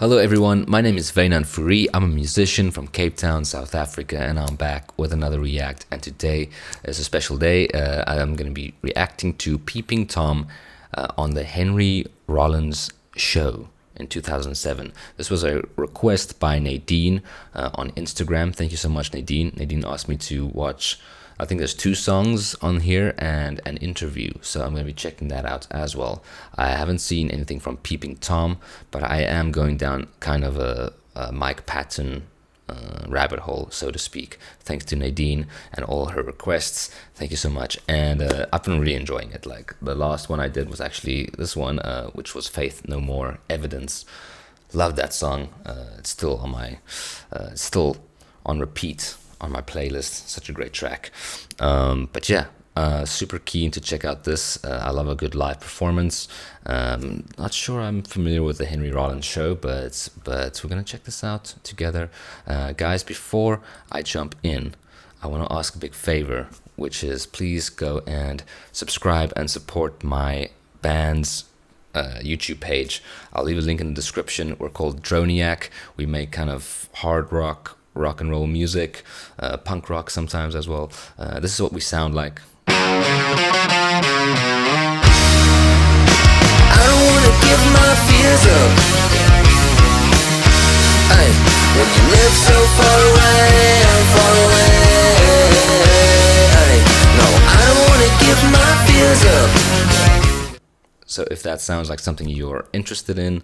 Hello everyone, my name is Vainan Furi. I'm a musician from Cape Town, South Africa, and I'm back with another React. And today is a special day. I'm going to be reacting to Peeping Tom on the Henry Rollins show in 2007. This was a request by Nadine on Instagram. Thank you so much, Nadine. Nadine asked me to watch, I think there's 2 songs on here and an interview, so I'm going to be checking that out as well. I haven't seen anything from Peeping Tom, but I am going down kind of a Mike Patton rabbit hole, so to speak, thanks to Nadine and all her requests. Thank you so much. And I've been really enjoying it. Like, the last one I did was actually this one, which was Faith No More, Evidence. Love that song. It's still on my still on repeat on my playlist. Such a great track. But yeah, super keen to check out this. I love a good live performance. Not sure I'm familiar with the Henry Rollins show, but we're gonna check this out together. Guys, before I jump in, I want to ask a big favor, which is please go and subscribe and support my band's YouTube page. I'll leave a link in the description. We're called Droniac. We make kind of hard rock and roll music, punk rock sometimes as well. This is what we sound like. I don't wanna give my fears up. Ay, when you live so far away, far away. Ay, no, I don't wanna give my fears up. So if that sounds like something you're interested in,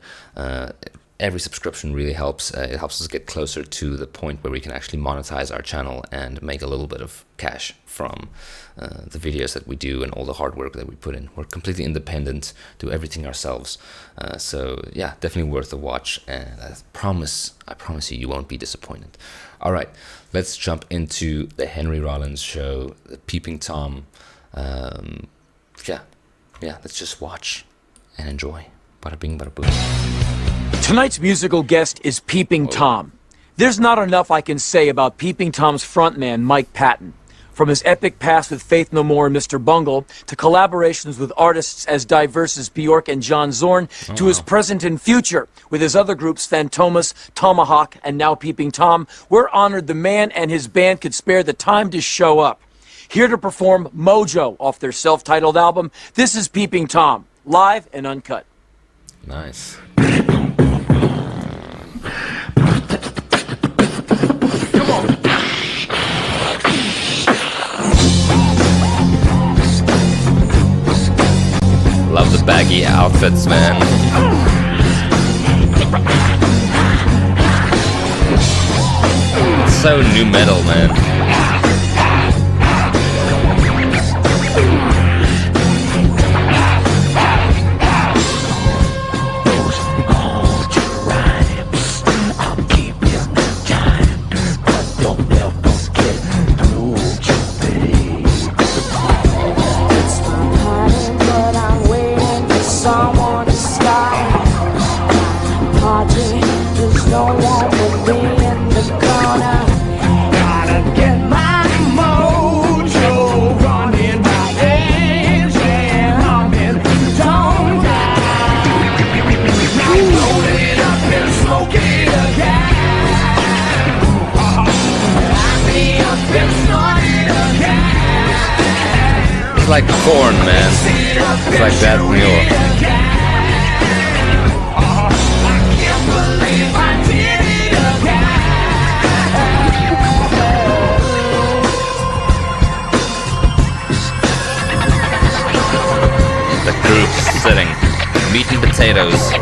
every subscription really helps. It helps us get closer to the point where we can actually monetize our channel and make a little bit of cash from the videos that we do and all the hard work that we put in. We're completely independent, do everything ourselves. So yeah, definitely worth a watch. And I promise you won't be disappointed. All right, let's jump into the Henry Rollins show, the Peeping Tom. Yeah, let's just watch and enjoy. Bada bing, bada boom. Tonight's musical guest is Peeping Tom. There's not enough I can say about Peeping Tom's frontman, Mike Patton. From his epic past with Faith No More and Mr. Bungle, to collaborations with artists as diverse as Bjork and John Zorn, to his present and future with his other groups Fantomas, Tomahawk, and now Peeping Tom, we're honored the man and his band could spare the time to show up. Here to perform Mojo off their self-titled album, this is Peeping Tom, live and uncut. Nice. Love the baggy outfits, man. It's so new metal, man. It's like corn, man. It's like that real. The group's sitting. Meat and potatoes.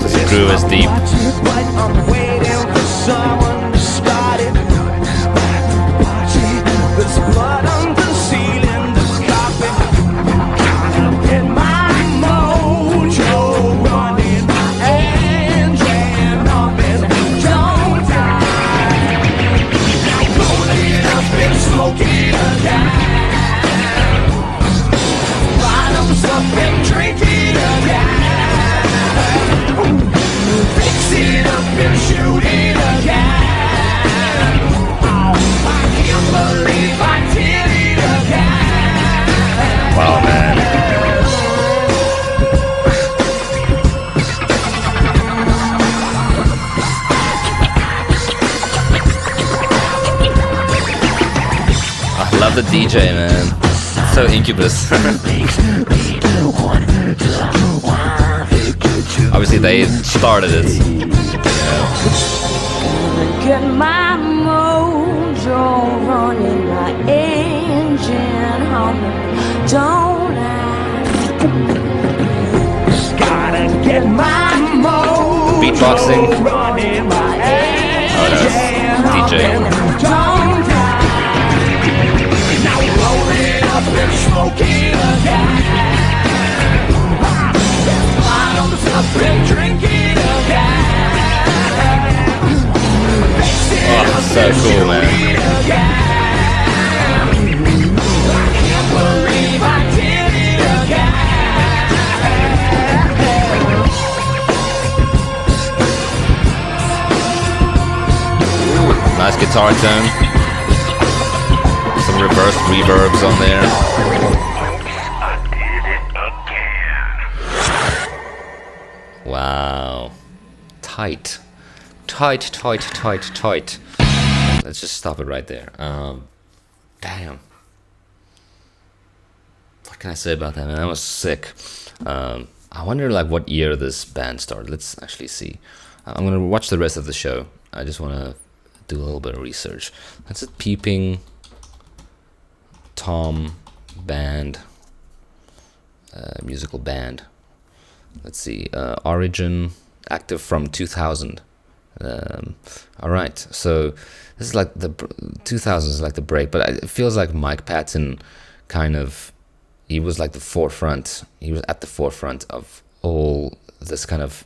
This groove is deep. love the DJ, man. So Incubus. Obviously, they started it. Get my mojo running, my engine humming. Don't I? Gotta get my mojo Beatboxing. running, my engine DJ. Don't I? Now rolling up and smoking again. Bottoms up and drinking again. Oh, so cool, man. Nice guitar tone. Some reverse reverbs on there. Wow. Tight. Tight. Let's just stop it right there. Damn. What can I say about that, man? That was sick. I wonder, like, what year this band started. Let's actually see. I'm gonna watch the rest of the show. I just want to do a little bit of research. That's it. Peeping Tom band, musical band. Let's see. Origin, active from 2000. All right, so this is like the 2000s is like the break, but it feels like Mike Patton he was like the forefront. He was at the forefront of all this kind of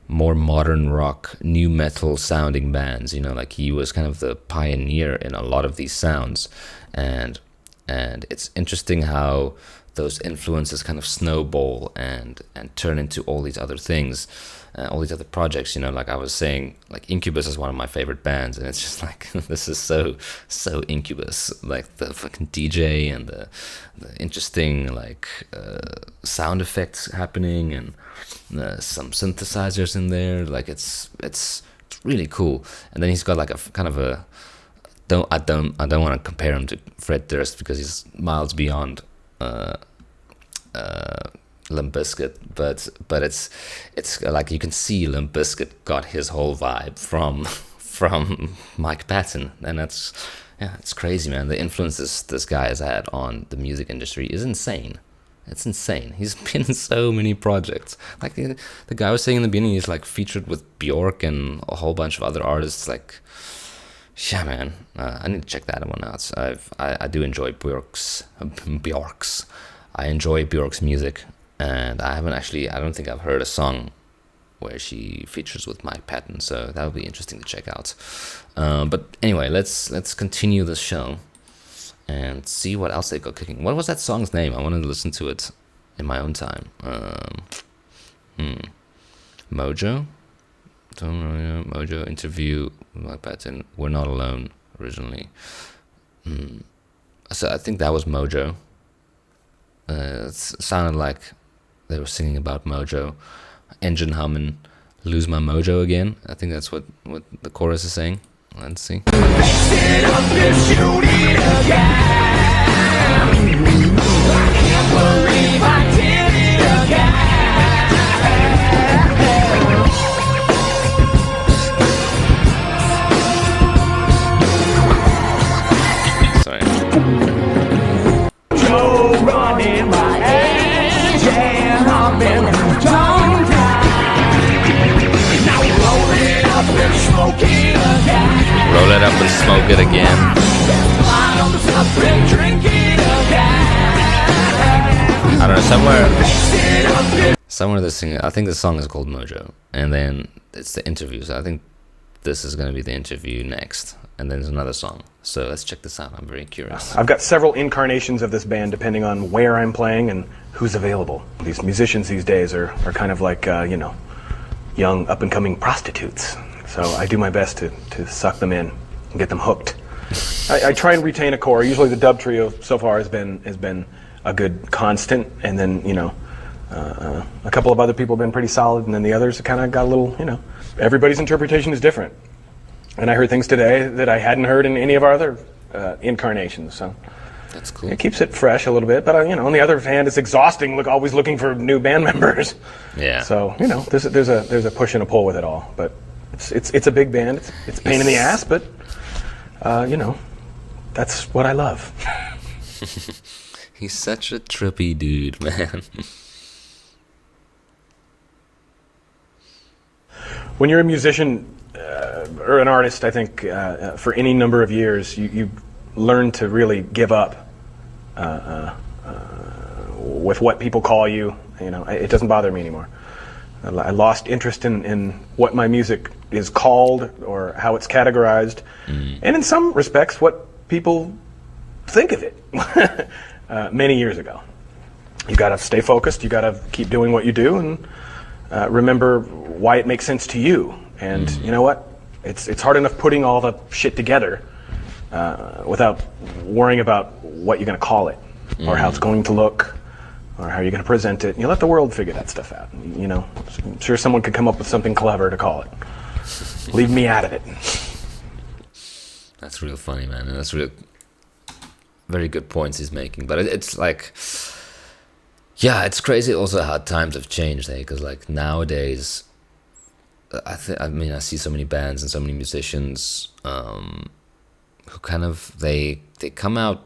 more modern rock, new metal sounding bands. You know, like he was kind of the pioneer in a lot of these sounds, and it's interesting how those influences kind of snowball and turn into all these other things. All these other projects, you know, like I was saying, like Incubus is one of my favorite bands, and it's just like, this is so Incubus, like the fucking DJ and the interesting, like, sound effects happening, and some synthesizers in there, like it's really cool. And then he's got like a kind of a, I don't want to compare him to Fred Durst because he's miles beyond Limp Bizkit, but it's like you can see Limp Bizkit got his whole vibe from Mike Patton, and it's crazy, man. The influence this guy has had on the music industry is insane. It's insane. He's been in so many projects. Like the guy was saying in the beginning, he's like featured with Bjork and a whole bunch of other artists. Like, yeah, man. I need to check that one out. I do enjoy Bjork's. I enjoy Bjork's music. And I don't think I've heard a song where she features with Mike Patton, so that would be interesting to check out. But anyway, let's continue the show and see what else they got cooking. What was that song's name? I wanted to listen to it in my own time. Mojo? Mojo interview with Mike Patton. We're Not Alone, originally. So I think that was Mojo. It sounded like they were singing about Mojo. Engine humming, lose my mojo again. I think that's what the chorus is saying. Let's see. Sorry. Roll it up and smoke it again. I don't know, somewhere they're singing. I think the song is called Mojo, and then it's the interview. So I think this is going to be the interview next, and then there's another song. So let's check this out. I'm very curious. I've got several incarnations of this band depending on where I'm playing and who's available. These musicians these days are kind of like, young up-and-coming prostitutes. So I do my best to suck them in and get them hooked. I try and retain a core. Usually the dub trio so far has been a good constant, and then a couple of other people have been pretty solid, and then the others kind of got a little, everybody's interpretation is different. And I heard things today that I hadn't heard in any of our other incarnations. So That's cool. It keeps it fresh a little bit, but on the other hand, it's exhausting. Always looking for new band members. Yeah. So there's a push and a pull with it all. But it's a big band. It's a pain in the ass, but that's what I love. He's such a trippy dude, man. When you're a musician or an artist, I think for any number of years, you learn to really give up with what people call you. It doesn't bother me anymore. I lost interest in what my music is called or how it's categorized, and in some respects, what people think of it. Many years ago, you got to stay focused. You got to keep doing what you do, and remember why it makes sense to you. And you know what? It's hard enough putting all the shit together without worrying about what you're going to call it, or how it's going to look, or how you're going to present it. You let the world figure that stuff out. I'm sure someone could come up with something clever to call it. Leave me out of it. That's real funny, man. And that's real very good points he's making. But it's like, yeah, it's crazy also how times have changed, because like nowadays, I see so many bands and so many musicians who kind of they come out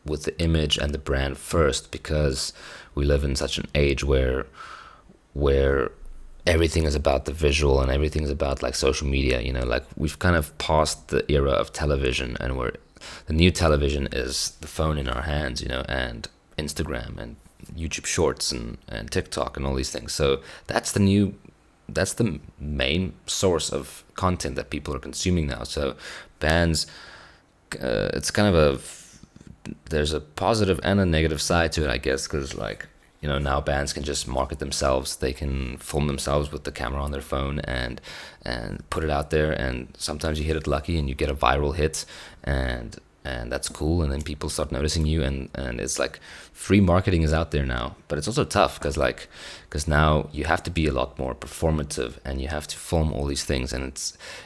with the image and the brand first, because we live in such an age where everything is about the visual and everything is about like social media. Like we've kind of passed the era of television, and the new television is the phone in our hands, and Instagram and YouTube Shorts and TikTok and all these things. So that's the main source of content that people are consuming now. So bands, it's kind of there's a positive and a negative side to it, I guess, because like, now bands can just market themselves. They can film themselves with the camera on their phone and put it out there, and sometimes you hit it lucky and you get a viral hit, and that's cool, and then people start noticing you, and it's like free marketing is out there now. But it's also tough because now you have to be a lot more performative, and you have to film all these things, and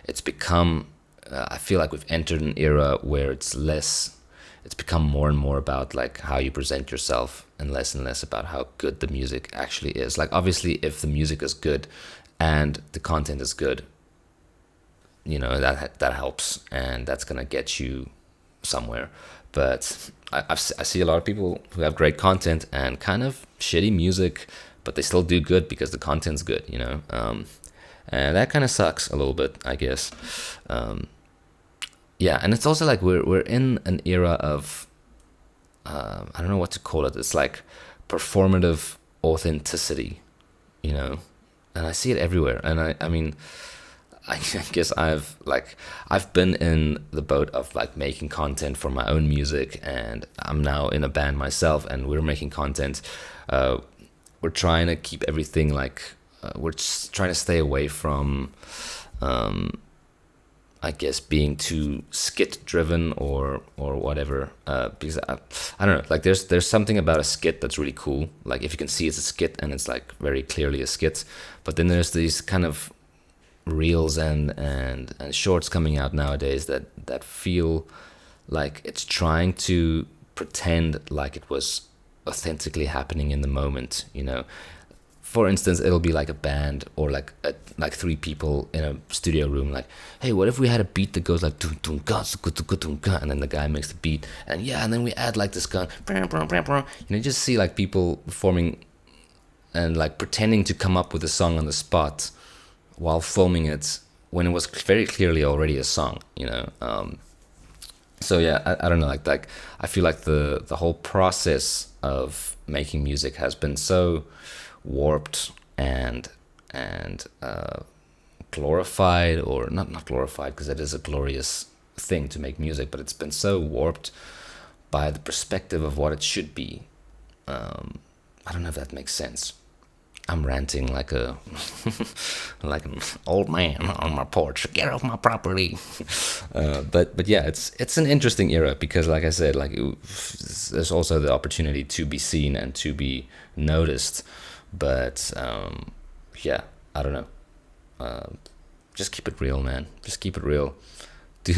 it's become I feel like we've entered an era where it's become more and more about like how you present yourself, and less about how good the music actually is. Like obviously if the music is good and the content is good, that helps, and that's gonna get you somewhere. But I see a lot of people who have great content and kind of shitty music, but they still do good because the content's good, and that kind of sucks a little bit, I guess. Yeah, and it's also like we're in an era of I don't know what to call it. It's like performative authenticity, and I see it everywhere. And I guess I've been in the boat of like making content for my own music, and I'm now in a band myself, and we're making content. We're trying to keep everything like we're just trying to stay away from I guess being too skit driven or whatever, because I don't know, like there's something about a skit that's really cool, like if you can see it's a skit and it's like very clearly a skit. But then there's these kind of reels and shorts coming out nowadays that feel like it's trying to pretend like it was authentically happening in the moment. For instance, it'll be like a band or like three people in a studio room, like, hey, what if we had a beat that goes like dun dun ga dun ga, and then the guy makes the beat, and then we add like this gun, you just see like people performing and like pretending to come up with a song on the spot while filming it when it was very clearly already a song. So yeah, I don't know, like I feel like the whole process of making music has been so warped and glorified, or not glorified, because it is a glorious thing to make music, but it's been so warped by the perspective of what it should be. I don't know if that makes sense. I'm ranting like like an old man on my porch. Get off my property. But yeah, it's an interesting era, because like I said, like there's also the opportunity to be seen and to be noticed. But yeah, I don't know. Just keep it real, man. Just keep it real. do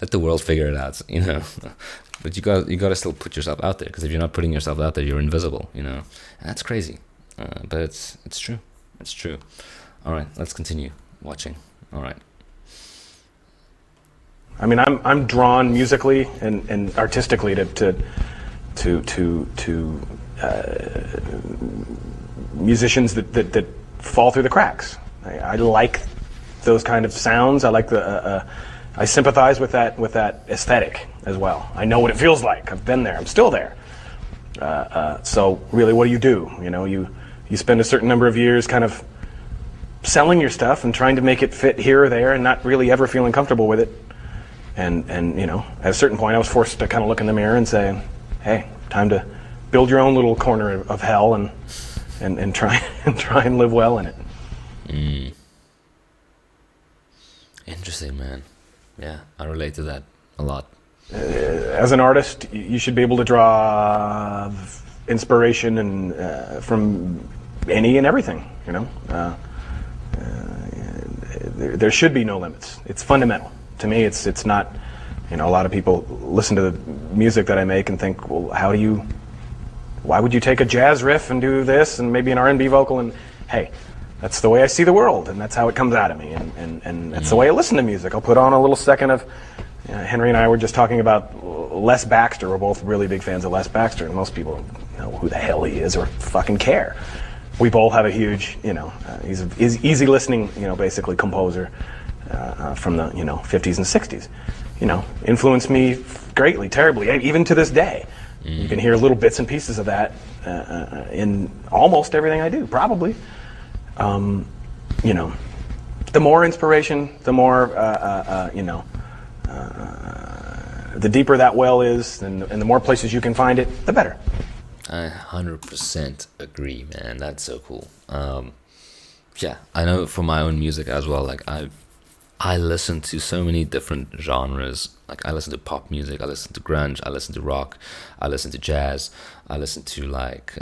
let the world figure it out, you know. But you got to still put yourself out there, because if you're not putting yourself out there, you're invisible, you know. And that's crazy, but it's true. It's true. All right, let's continue watching. All right. I mean, I'm drawn musically and artistically to musicians that fall through the cracks. I like those kind of sounds. I like I sympathize with that aesthetic as well. I know what it feels like. I've been there. I'm still there. So really, what do? You know, you spend a certain number of years kind of selling your stuff and trying to make it fit here or there, and not really ever feeling comfortable with it. And you know, at a certain point, I was forced to kind of look in the mirror and say, "Hey, time to build your own little corner of hell and try and live well in it." Mm. Interesting, man. Yeah, I relate to that a lot. As an artist, you should be able to draw inspiration and from any and everything. You know, there should be no limits. It's fundamental. To me, it's not, you know, a lot of people listen to the music that I make and think, well, why would you take a jazz riff and do this and maybe an R&B vocal? And hey, that's the way I see the world, and that's how it comes out of me, and that's the way I listen to music. I'll put on a little second of, Henry and I were just talking about Les Baxter. We're both really big fans of Les Baxter, and most people don't know who the hell he is or fucking care. We both have a huge, you know, he's easy listening, you know, basically composer. From the 50s and 60s, influenced me greatly, terribly, even to this day. You can hear little bits and pieces of that in almost everything I do, probably. The more inspiration, the more the deeper that well is, and the more places you can find it, the better. I 100% agree, man. That's so cool. Yeah, I know for my own music as well. Like I listen to so many different genres. Like I listen to pop music, I listen to grunge, I listen to rock, I listen to jazz, I listen to like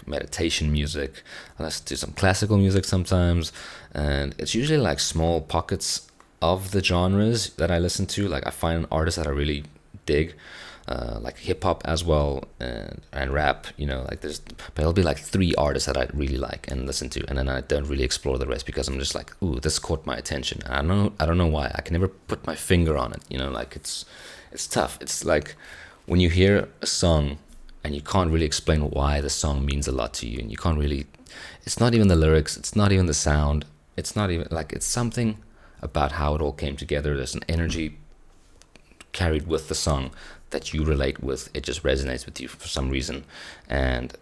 meditation music, I listen to some classical music sometimes, and it's usually like small pockets of the genres that I listen to. Like I find an artist that I really dig, like hip hop as well, and rap, like but it'll be like 3 artists that I really like and listen to, and then I don't really explore the rest because I'm just like, ooh, this caught my attention. And I don't know why. I can never put my finger on it, like it's tough. It's like when you hear a song and you can't really explain why the song means a lot to you, and you can't really, it's not even the lyrics, it's not even the sound, it's not even like, it's something about how it all came together. There's an energy carried with the song that you relate with. It just resonates with you for some reason, and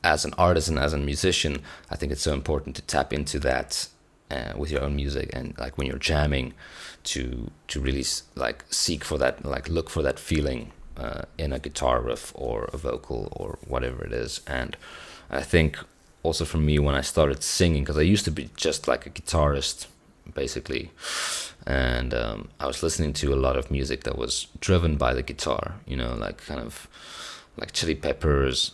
as an artist and as a musician, I think it's so important to tap into that with your own music, and like when you're jamming, to really like seek for that, like look for that feeling in a guitar riff or a vocal or whatever it is. And I think also for me, when I started singing, because I used to be just like a guitarist basically, and I was listening to a lot of music that was driven by the guitar, like kind of like Chili Peppers,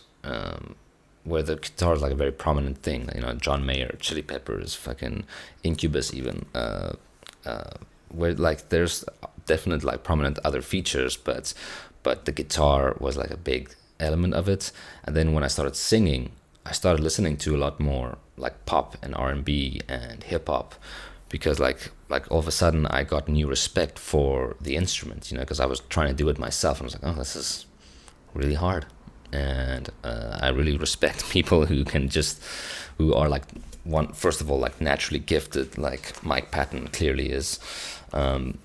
where the guitar is like a very prominent thing, John Mayer, Chili Peppers, fucking Incubus even, where like there's definite like prominent other features, but the guitar was like a big element of it. And then when I started singing, I started listening to a lot more like pop and R&B and hip hop, because like all of a sudden I got new respect for the instrument, because I was trying to do it myself. I was like, oh, this is really hard. And I really respect people who are like, first of all, like naturally gifted, like Mike Patton clearly is. And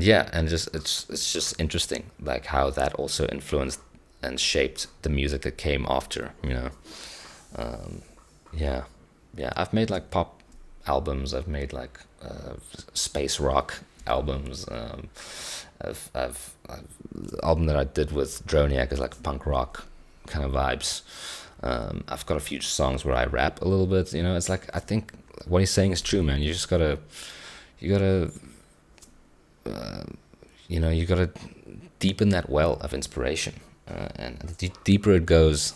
yeah, and it's just interesting, like how that also influenced and shaped the music that came after, yeah, I've made like pop albums, I've made like space rock albums, I've the album that I did with Droniak is like punk rock kind of vibes. I've got a few songs where I rap a little bit, it's like, I think what he's saying is true, man. You just gotta you gotta deepen that well of inspiration, and the deeper it goes,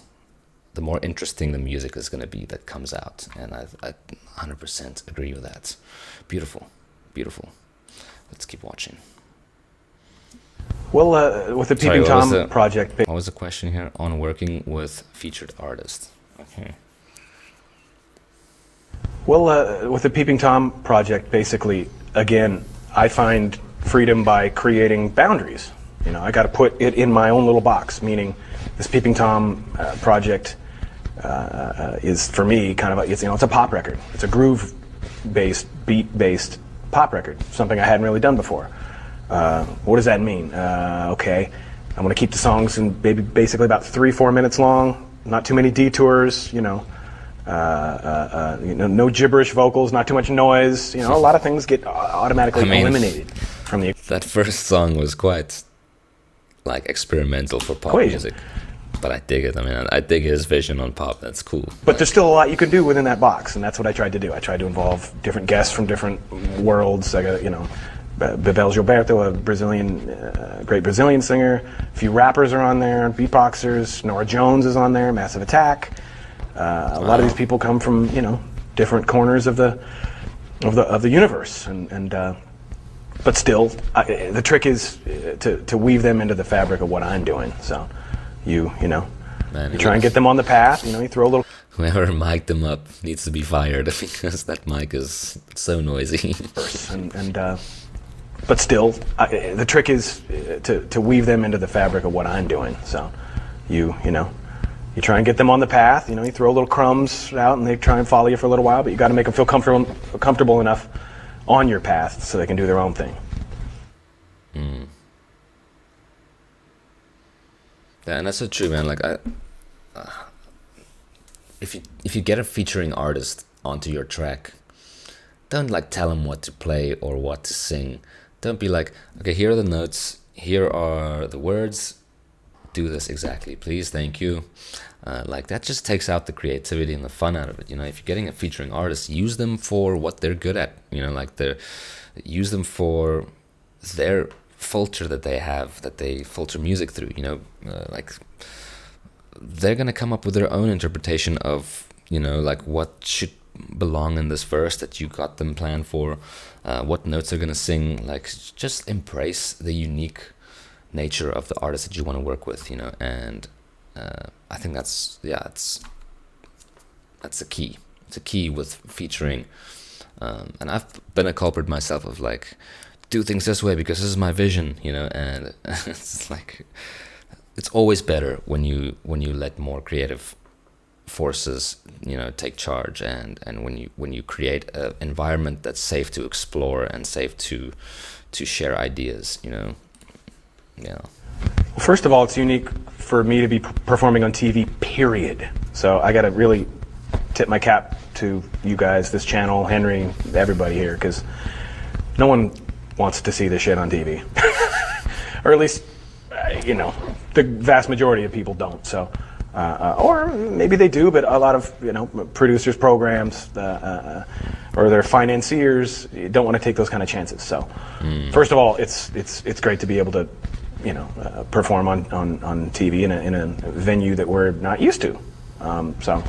the more interesting the music is going to be that comes out. And I 100% agree with that. Beautiful, beautiful. Let's keep watching. Well, with the Peeping Tom project... What was the question here? On working with featured artists. Okay. Well, with the Peeping Tom project, basically, again, I find freedom by creating boundaries. You know, I got to put it in my own little box, meaning this Peeping Tom project is, for me, kind of it's a pop record. It's a groove-based, beat-based pop record, something I hadn't really done before. What does that mean? Okay, I'm going to keep the songs in basically about 3-4 minutes long, not too many detours, no gibberish vocals, not too much noise. A lot of things get automatically eliminated from the... That first song was quite, experimental for pop music. But I dig it. I mean, I dig his vision on pop. That's cool. But there's still a lot you can do within that box, and that's what I tried to do. I tried to involve different guests from different worlds. I got, Bebel Gilberto, a great Brazilian singer. A few rappers are on there, beatboxers. Nora Jones is on there, Massive Attack. A lot of these people come from, different corners of the universe, but still, the trick is to weave them into the fabric of what I'm doing. So, you try and get them on the path. You throw a little. Whoever mic'd them up needs to be fired because that mic is so noisy. But still, the trick is to weave them into the fabric of what I'm doing. So, you try and get them on the path. You throw little crumbs out, and they try and follow you for a little while. But you got to make them feel comfortable enough on your path so they can do their own thing. Yeah, and that's so true, man. If you get a featuring artist onto your track, don't tell him what to play or what to sing. Don't be like, okay, here are the notes, here are the words. Do this exactly, please, thank you. That just takes out the creativity and the fun out of it. If you're getting a featuring artist, use them for what they're good at. Use them for their filter that they have, that they filter music through. They're gonna come up with their own interpretation of what should belong in this verse that you got them planned for, what notes they're gonna sing. Just embrace the unique nature of the artist that you want to work with, and I think that's the key. It's a key with featuring, and I've been a culprit myself of do things this way because this is my vision, and it's it's always better when you let more creative forces take charge, and when you create an environment that's safe to explore and safe to share ideas. Yeah. Well, first of all, it's unique for me to be performing on TV, period. So I got to really tip my cap to you guys, this channel, Henry, everybody here, because no one wants to see this shit on TV. Or at least, the vast majority of people don't. So, or maybe they do, but a lot of, producers, programs, or their financiers don't want to take those kind of chances. So, first of all, it's great to be able to perform on TV in a venue that we're not used to. So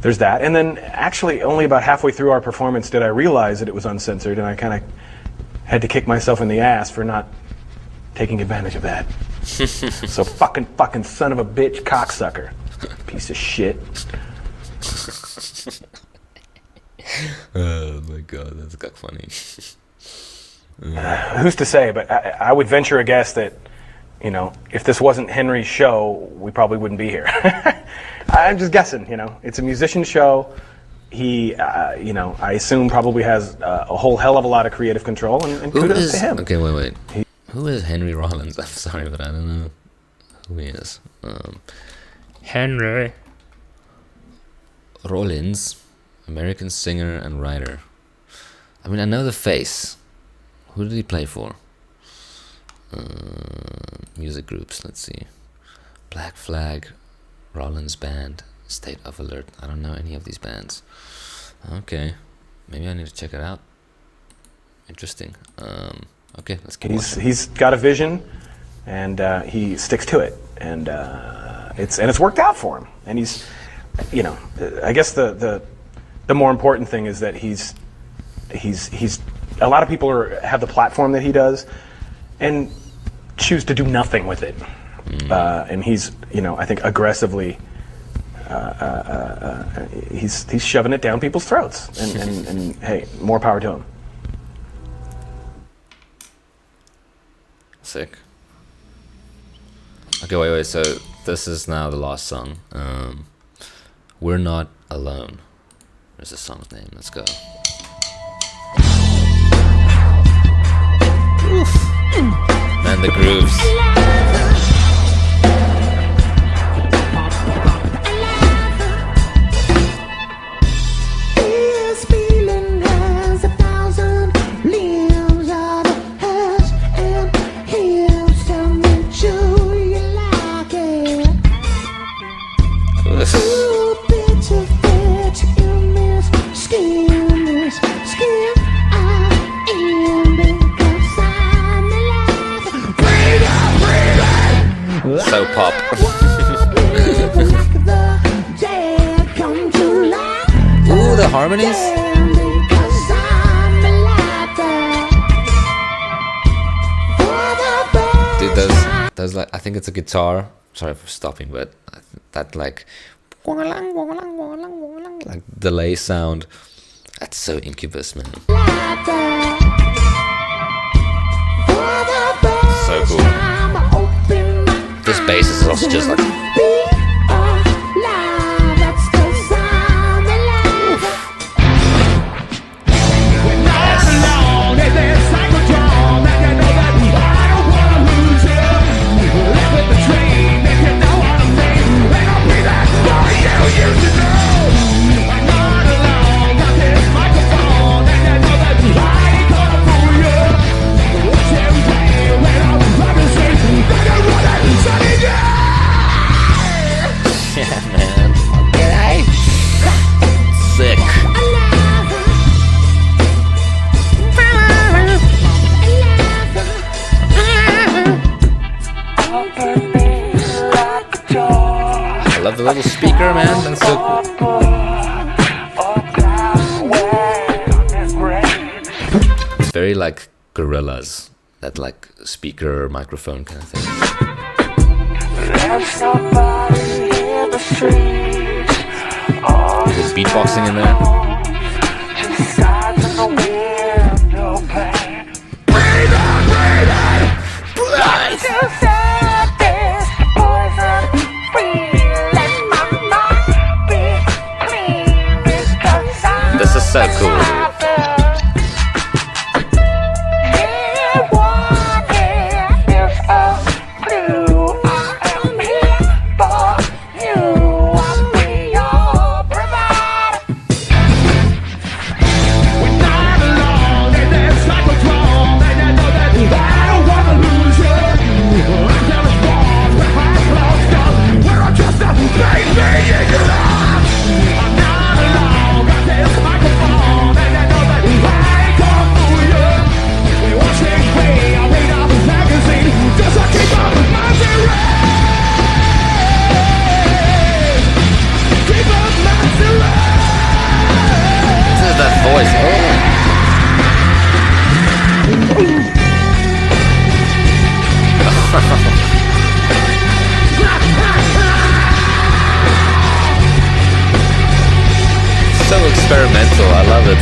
there's that. And then actually only about halfway through our performance did I realize that it was uncensored, and I kind of had to kick myself in the ass for not taking advantage of that. So fucking son of a bitch cocksucker. Piece of shit. Oh my god, that's got funny. Who's to say, but I would venture a guess that, if this wasn't Henry's show, we probably wouldn't be here. I'm just guessing, It's a musician show. He, I assume probably has a whole hell of a lot of creative control, and kudos to him. Okay, wait. Who is Henry Rollins? I'm sorry, but I don't know who he is. Henry Rollins, American singer and writer. I mean, I know the face. Who did he play for? Music groups, let's see. Black Flag, Rollins Band, State of Alert. I don't know any of these bands. Okay, maybe I need to check it out. Interesting. Okay, let's keep watching. He's got a vision, and he sticks to it. And it's worked out for him. And he's, you know, I guess the more important thing is that he's a lot of people have the platform that he does and choose to do nothing with it. And he's, you know, I think aggressively he's shoving it down people's throats, and hey, more power to him. Sick. Okay, wait. So this is now the last song. We're Not Alone. There's the song's name. Let's go. Oof. Man, the grooves. So pop. Ooh, the harmonies. Dude, those like, I think it's a guitar. Sorry for stopping, but that like delay sound. That's so Incubus, man. So cool. This bass is also just like. I love the little speaker, man. That's so cool. It's very like Gorillaz, that like speaker microphone kind of thing. There's beatboxing in there. This is so cool, dude. So experimental, I love it.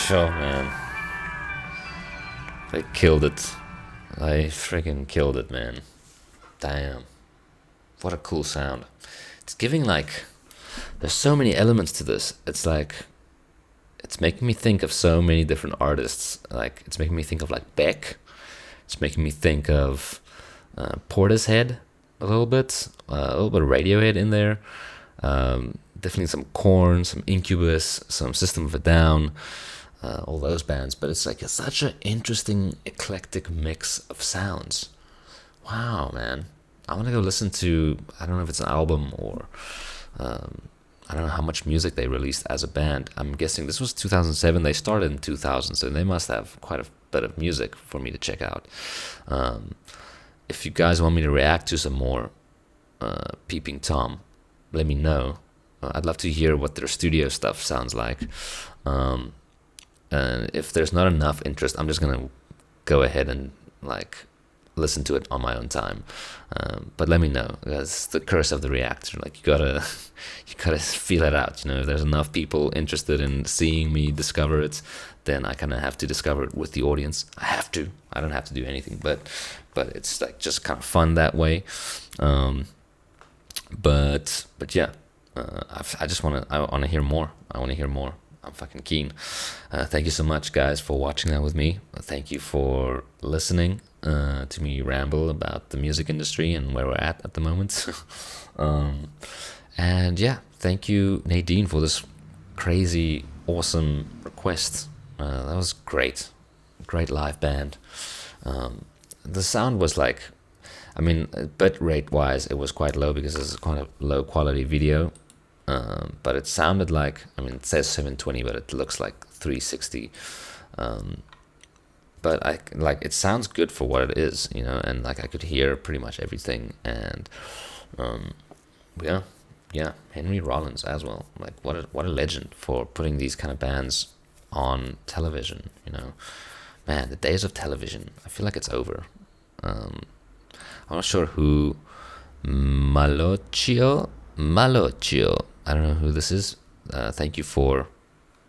Oh man, they killed it. They freaking killed it, man. Damn, what a cool sound. It's giving like, there's so many elements to this. It's like, it's making me think of so many different artists. Like, it's making me think of like Beck. It's making me think of Portishead a little bit of Radiohead in there. Definitely some Korn, some Incubus, some System of a Down, all those bands. But it's like such an interesting, eclectic mix of sounds. Wow, man. I want to go listen to, I don't know if it's an album or I don't know how much music they released as a band. I'm guessing this was 2007. They started in 2000, so they must have quite a bit of music for me to check out. If you guys want me to react to some more Peeping Tom, let me know. I'd love to hear what their studio stuff sounds like. And if there's not enough interest, I'm just gonna go ahead and like listen to it on my own time. But let me know. That's the curse of the reactor. Like, you gotta feel it out. You know, if there's enough people interested in seeing me discover it, then I kind of have to discover it with the audience. I have to. I don't have to do anything, but it's like just kind of fun that way. But yeah. I want to hear more. I want to hear more. I'm fucking keen. Thank you so much, guys, for watching that with me. Thank you for listening to me ramble about the music industry and where we're at the moment. And yeah, thank you, Nadine, for this crazy, awesome request. That was great. Great live band. The sound was like, I mean, bit rate wise, it was quite low because it's quite a low quality video. But it sounded like, I mean, it says 720, but it looks like 360. But it sounds good for what it is, you know, and like I could hear pretty much everything. And yeah, Henry Rollins as well. Like, what a legend for putting these kind of bands on television, you know. Man, the days of television, I feel like it's over. I'm not sure who Malocchio, I don't know who this is. Thank you for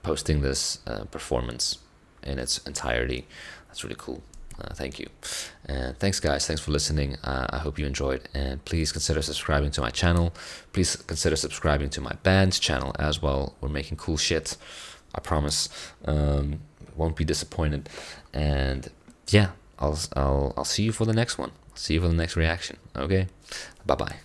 posting this performance in its entirety. That's really cool. Thank you. And thanks, guys. Thanks for listening. I hope you enjoyed. And please consider subscribing to my channel. Please consider subscribing to my band's channel as well. We're making cool shit. I promise. Won't be disappointed. And yeah, I'll see you for the next one. See you for the next reaction. Okay? Bye-bye.